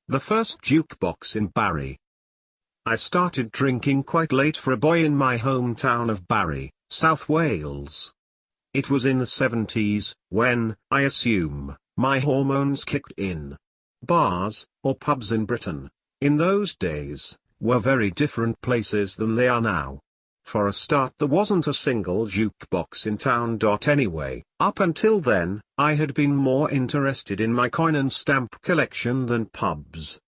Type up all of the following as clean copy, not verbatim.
The First Jukebox in Barry. I started drinking quite late for a boy in my hometown of Barry, South Wales. It was in the 70s, when, I assume, my hormones kicked in. Bars, or pubs in Britain, in those days, were very different places than they are now. For a start, there wasn't a single jukebox in town. Anyway, up until then, I had been more interested in my coin and stamp collection than pubs.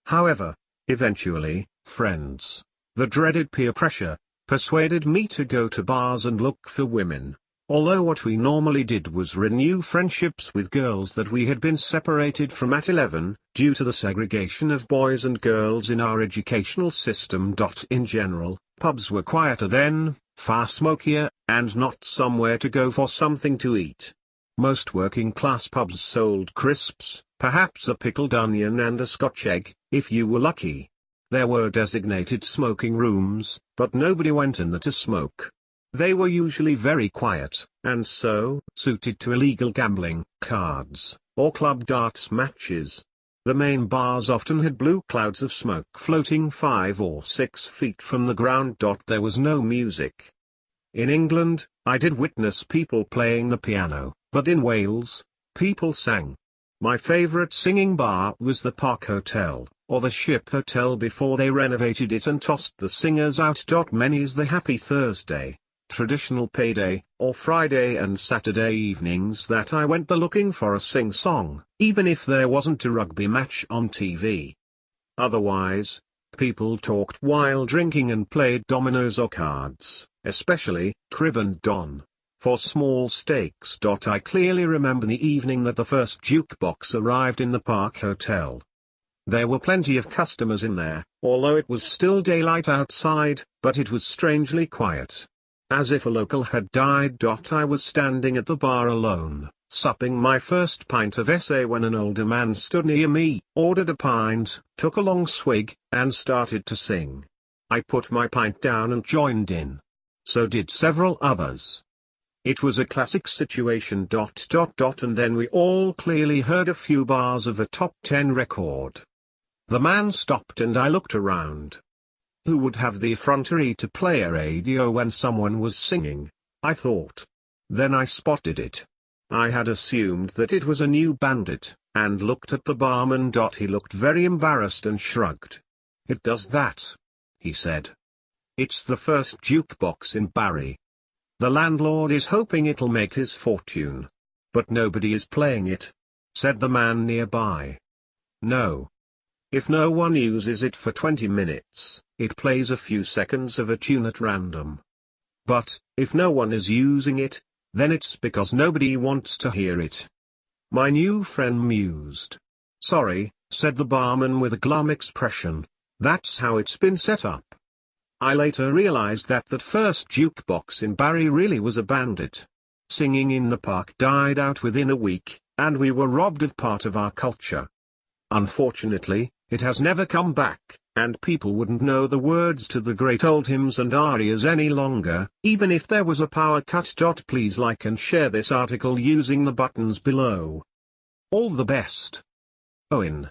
However, eventually, friends, the dreaded peer pressure, persuaded me to go to bars and look for women. Although what we normally did was renew friendships with girls that we had been separated from at 11, due to the segregation of boys and girls in our educational system. In general, pubs were quieter then, far smokier, and not somewhere to go for something to eat. Most working-class pubs sold crisps, perhaps a pickled onion and a scotch egg, if you were lucky. There were designated smoking rooms, but nobody went in there to smoke. They were usually very quiet, and so, suited to illegal gambling, cards, or club darts matches. The main bars often had blue clouds of smoke floating 5 or 6 feet from the ground. There was no music. In England, I did witness people playing the piano, but in Wales, people sang. My favourite singing bar was the Park Hotel, or the Ship Hotel before they renovated it and tossed the singers out. Many's the happy Thursday, traditional payday, or Friday and Saturday evenings that I went there looking for a sing-song, even if there wasn't a rugby match on TV. Otherwise, people talked while drinking and played dominoes or cards, especially crib and don, for small stakes. I clearly remember the evening that the First Jukebox arrived in the Park Hotel. There were plenty of customers in there, although it was still daylight outside, but it was strangely quiet. As if a local had died. I was standing at the bar alone, supping my first pint of SA when an older man stood near me, ordered a pint, took a long swig, and started to sing. I put my pint down and joined in. So did several others. It was a classic situation. And then we all clearly heard a few bars of a top 10 record. The man stopped and I looked around. Who would have the effrontery to play a radio when someone was singing? I thought. Then I spotted it. I had assumed that it was a new bandit, and looked at the barman. He looked very embarrassed and shrugged. "It does that," he said. "It's the First Jukebox in Barry. The landlord is hoping it'll make his fortune. But nobody is playing it," said the man nearby. "No. If no one uses it for 20 minutes, it plays a few seconds of a tune at random. But, if no one is using it, then it's because nobody wants to hear it." My new friend mused. "Sorry," said the barman with a glum expression, "that's how it's been set up." I later realized that First Jukebox in Barry really was a bandit. Singing in the park died out within a week, and we were robbed of part of our culture. Unfortunately, it has never come back, and people wouldn't know the words to the great old hymns and arias any longer, even if there was a power cut. Please like and share this article using the buttons below. All the best. Owen.